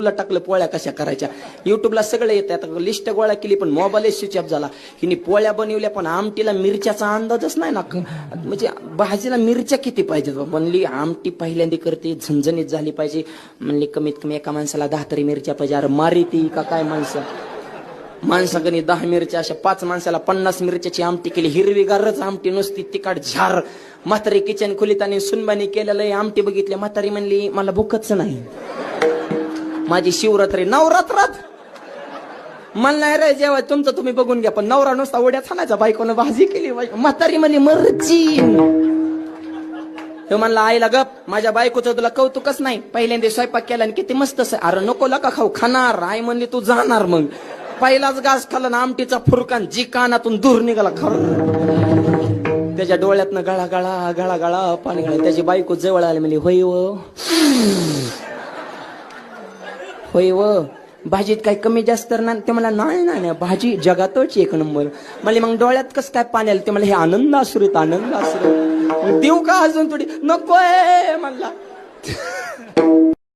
ला टाकलं पोळ्या कशा करायच्या. युट्यूबला सगळं येतं. आता लिस्ट गोळा केली पण मोबाईल स्विच ऑफ झाला. हिने पोळ्या बनवल्या पण आमटीला मिरच्याचा अंदाजच नाही ना. म्हणजे भाजीला मिरच्या किती पाहिजेत. बनली आमटी पहिल्यांदा करते झणझणीत झाली पाहिजे. म्हणली कमीत कमी एका माणसाला 10 तरी मिरच्या पाहिजे. अरे मारी ती का काय माणसाकडे 10 मिरच्या. अशा 5 माणसाला 50 मिरच्याची आमटी केली. हिरवीगारच आमटी नुसती तिखट झार. म्हातारी किचन खोलीत आणि सुनबानी केलेलं आमटी बघितली. म्हातारी म्हणली मला भूकच नाही. माझी शिवरात्री नवरात्रात मला नाही रे जेव्हा तुमचं तुम्ही बघून घ्या. पण नवरा नुसता उड्या छानायचा बायकोनं भाजी केली. म्हातारी म्हणली मरची. तो म्हणला आईला गप माझ्या बायकोचं तुला कौतुकच नाही. पहिल्यांदा स्वयंपाक केला आणि किती मस्त. अरे नको लका खाऊ खाणार. आई म्हणली तू जाणार. मग पहिलाच घास खाल्ला ना आमटीचा फुरकान जी कानातून दूर निघाला. खर त्याच्या डोळ्यातनं गळा गळा गळा गळा पाणी गळा. त्याची बायको जवळ आली म्हणली होय व होय व भाजीत काही कमी जास्त ना. ते मला नाही भाजी जगातच एक नंबर. मला मग डोळ्यात कसं काय पाणी आलं. ते मला हे आनंद आसुरीत आनंद आसुरीत देऊ का अजून थोडी. नकोय म्हणला.